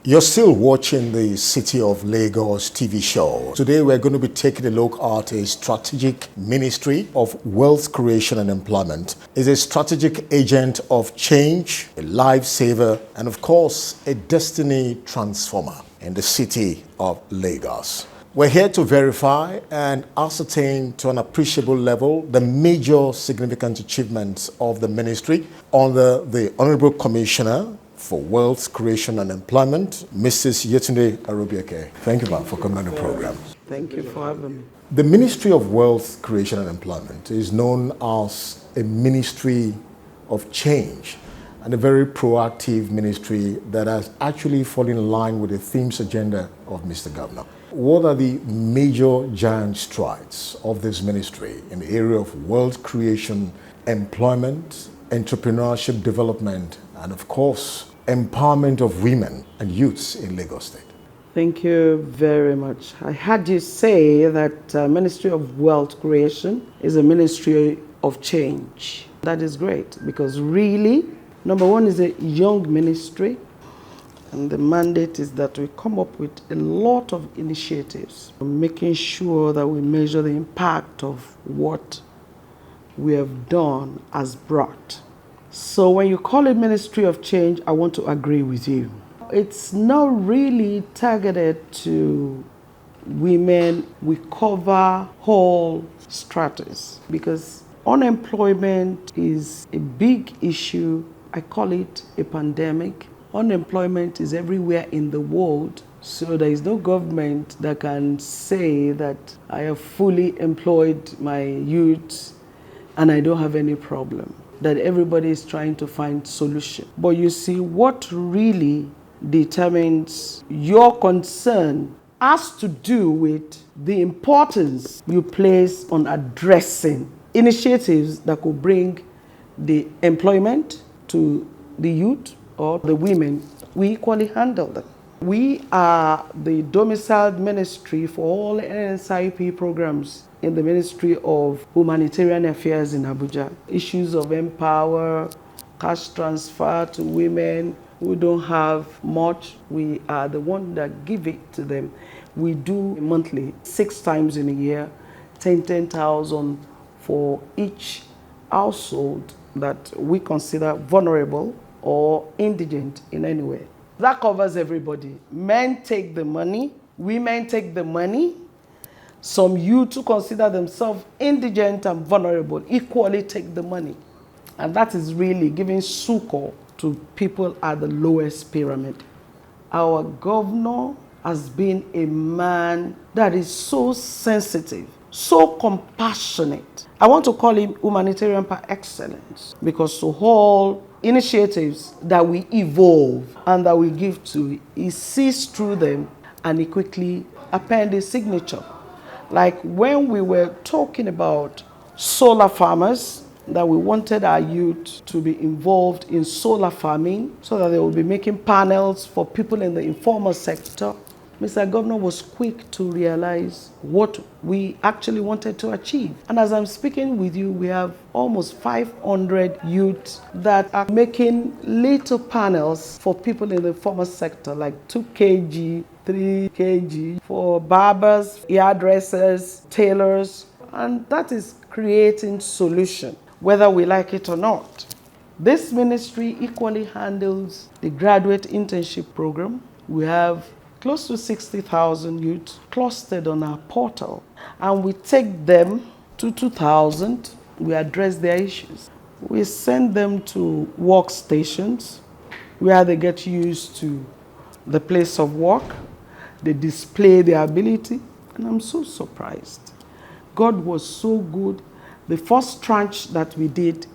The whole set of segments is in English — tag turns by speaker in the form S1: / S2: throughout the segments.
S1: You're still watching the City of Lagos TV show. Today we're going to be taking a look at a strategic ministry of wealth creation and employment. It's a strategic agent of change, a lifesaver, and of course, a destiny transformer in the City of Lagos. We're here to verify and ascertain to an appreciable level the major significant achievements of the ministry under the Honorable Commissioner for Wealth Creation and Employment, Mrs. Yetunde Arobieke. Thank you, ma'am, for coming on the program.
S2: Thank you for having me.
S1: The Ministry of Wealth Creation and Employment is known as a ministry of change and a very proactive ministry that has actually fallen in line with the themes agenda of Mr. Governor. What are the major giant strides of this ministry in the area of wealth creation, employment, entrepreneurship development, and of course, empowerment of women and youths in Lagos State?
S2: Thank you very much. I heard you say that Ministry of Wealth Creation is a ministry of change. That is great because really, number one is a young ministry, and the mandate is that we come up with a lot of initiatives, making sure that we measure the impact of what we have done as brought. So when you call it Ministry of Change, I want to agree with you. It's not really targeted to women. We cover whole stratas because unemployment is a big issue. I call it a pandemic. Unemployment is everywhere in the world. So there is no government that can say that I have fully employed my youth and I don't have any problem. That everybody is trying to find solution. But you see, what really determines your concern has to do with the importance you place on addressing initiatives that could bring the employment to the youth or the women. We equally handle them. We are the domiciled ministry for all NSIP programs in the Ministry of Humanitarian Affairs in Abuja. Issues of empower, cash transfer to women who don't have much, we are the one that give it to them. We do monthly, 6 times in a year, 10,000 for each household that we consider vulnerable or indigent in any way. That covers everybody. Men take the money, women take the money. Some youth who consider themselves indigent and vulnerable equally take the money. And that is really giving succor to people at the lowest pyramid. Our governor has been a man that is so sensitive, so compassionate. I want to call him humanitarian par excellence because to all initiatives that we evolve and that we give to, he sees through them and he quickly append his signature. Like when we were talking about solar farmers, that we wanted our youth to be involved in solar farming so that they will be making panels for people in the informal sector. Mr. Governor was quick to realize what we actually wanted to achieve. And as I'm speaking with you, we have almost 500 youths that are making little panels for people in the informal sector, like 2 kg, 3 kg, for barbers, hairdressers, tailors, and that is creating solution, whether we like it or not. This ministry equally handles the graduate internship program. We have close to 60,000 youths clustered on our portal, and we take them to 2,000. We address their issues. We send them to workstations where they get used to the place of work. They display their ability, and I'm so surprised. God was so good. The first tranche that we did,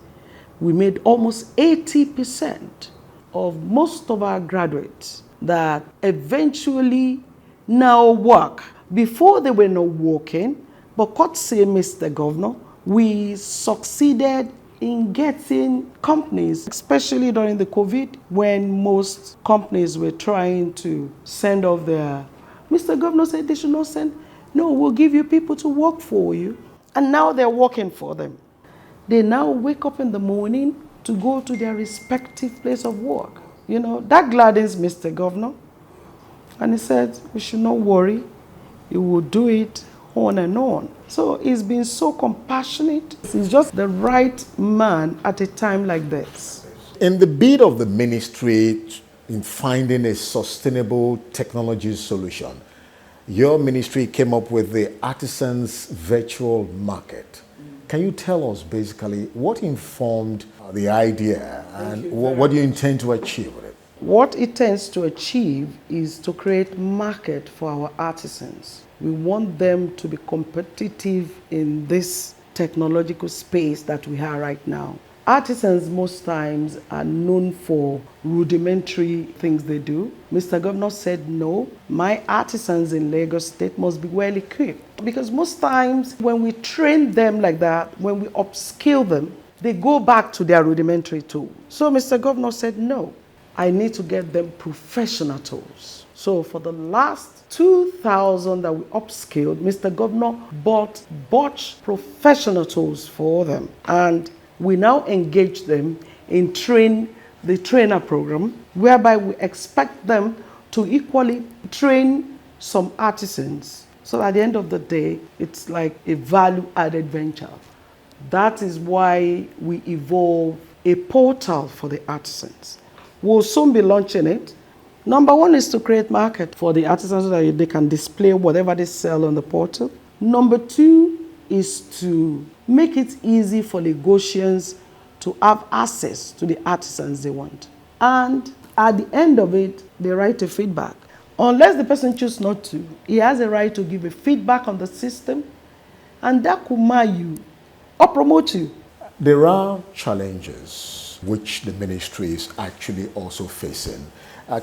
S2: we made almost 80% of most of our graduates that eventually now work. Before they were not working, but courtesy Mr. Governor, we succeeded in getting companies, especially during the COVID, when most companies were trying to send off their... Mr. Governor said they should not send. No, we'll give you people to work for you. And now they're working for them. They now wake up in the morning to go to their respective place of work. That gladdens Mr. Governor. And he said, we should not worry. He will do it on and on. So he's been so compassionate. He's just the right man at a time like this.
S1: In the bid of the ministry in finding a sustainable technology solution, your ministry came up with the Artisans Virtual Market. Can you tell us basically what informed the idea and what do you intend to achieve with it?
S2: What it tends to achieve is to create market for our artisans. We want them to be competitive in this technological space that we have right now. Artisans most times are known for rudimentary things they do. Mr. Governor said, no, my artisans in Lagos State must be well equipped. Because most times when we train them like that, when we upskill them, they go back to their rudimentary tools. So Mr. Governor said, no, I need to get them professional tools. So for the last 2,000 that we upskilled, Mr. Governor bought professional tools for them. And we now engage them in the trainer program, whereby we expect them to equally train some artisans. So at the end of the day, it's like a value-added venture. That is why we evolve a portal for the artisans. We'll soon be launching it. Number one is to create market for the artisans so that they can display whatever they sell on the portal. Number two is to make it easy for Lagosians to have access to the artisans they want. And at the end of it, they write a feedback. Unless the person chooses not to, he has a right to give a feedback on the system, and that could mar you or promote you.
S1: There are challenges which the ministry is actually also facing.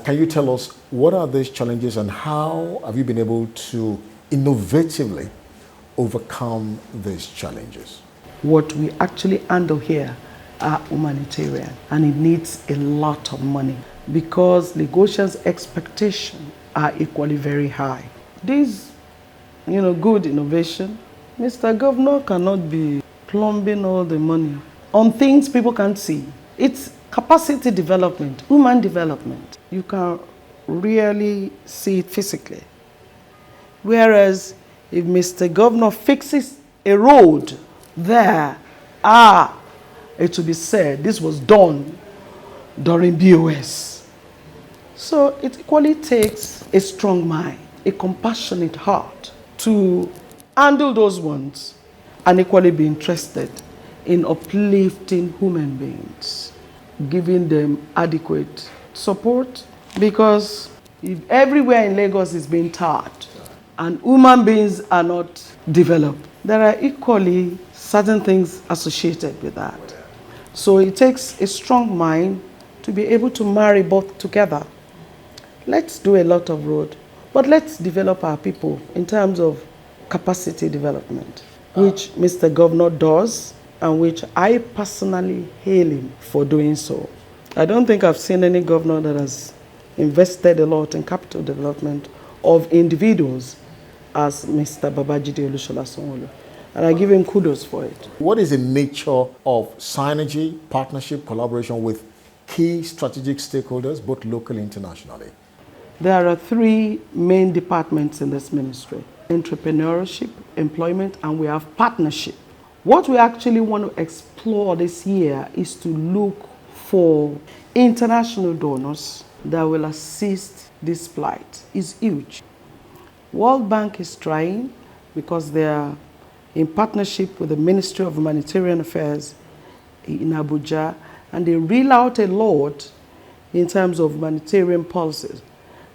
S1: Can you tell us what are these challenges and how have you been able to innovatively overcome these challenges?
S2: What we actually handle here are humanitarian, and it needs a lot of money because Lagosians' expectations are equally very high. This, good innovation, Mr. Governor cannot be plumbing all the money on things people can't see. It's capacity development, human development. You can really see it physically. Whereas if Mr. Governor fixes a road there, it will be said this was done during BOS. So it equally takes a strong mind, a compassionate heart to handle those ones and equally be interested in uplifting human beings, giving them adequate support, because if everywhere in Lagos is being tarred and human beings are not developed, there are equally certain things associated with that. So it takes a strong mind to be able to marry both together. Let's do a lot of road, but let's develop our people in terms of capacity development, which Mr. Governor does, and which I personally hail him for doing so. I don't think I've seen any governor that has invested a lot in capital development of individuals as Mr. Babajide Olushola Sanwo-Olu. And I give him kudos for it.
S1: What is the nature of synergy, partnership, collaboration with key strategic stakeholders, both locally and internationally?
S2: There are three main departments in this ministry: entrepreneurship, employment, and we have partnership. What we actually want to explore this year is to look for international donors that will assist this plight. It's huge. World Bank is trying because they are in partnership with the Ministry of Humanitarian Affairs in Abuja, and they reel out a lot in terms of humanitarian policies.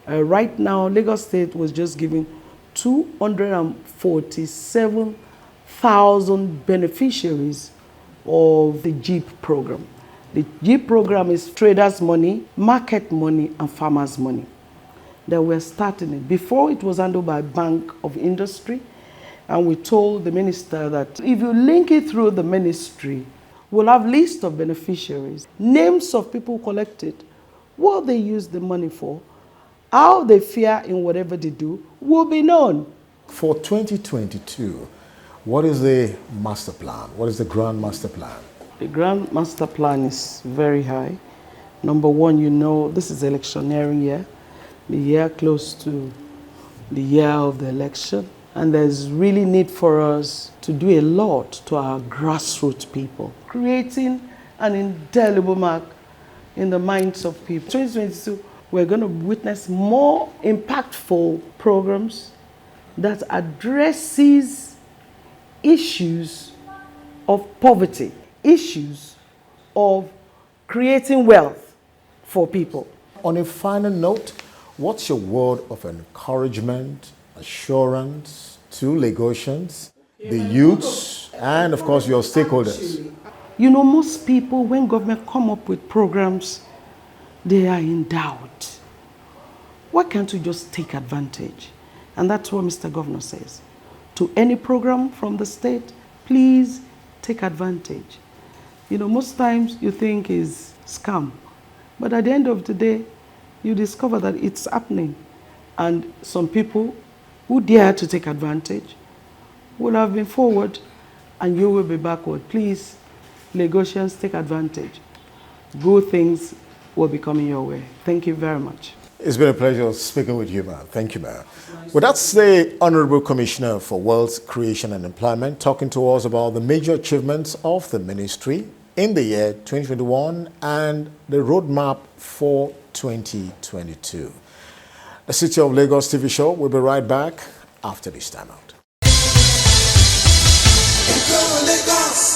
S2: Right now, Lagos State was just giving 247,000 beneficiaries of the JEEP program. The JEEP program is traders' money, market money, and farmers' money. That we're starting it. Before, it was handled by Bank of Industry, and we told the minister that if you link it through the ministry, we'll have list of beneficiaries, names of people collected, what they use the money for, how they fare in whatever they do, will be known.
S1: For 2022, what is the master plan? What is the grand master plan?
S2: The grand master plan is very high Number one, you know, this is electioneering year, the year close to the year of the election. And there's really need for us to do a lot to our grassroots people, creating an indelible mark in the minds of people. 2022, we're going to witness more impactful programs that addresses issues of poverty, issues of creating wealth for people.
S1: On a final note, what's your word of encouragement, assurance to Lagosians, the youths, and of course your stakeholders?
S2: You know, most people, when government come up with programs, they are in doubt. Why can't we just take advantage? And that's what Mr. Governor says. To any program from the state, please take advantage. You know, most times you think is scam, but at the end of the day, you discover that it's happening. And some people who dare to take advantage will have been forward and you will be backward. Please, Lagosians, take advantage. Good things will be coming your way. Thank you very much.
S1: It's been a pleasure speaking with you, ma'am. Thank you, ma'am. Well, that's the Honorable Commissioner for Wealth Creation and Employment talking to us about the major achievements of the ministry in the year 2021 and the roadmap for 2022. The City of Lagos TV show will be right back after this time out.
S3: Go Lagos!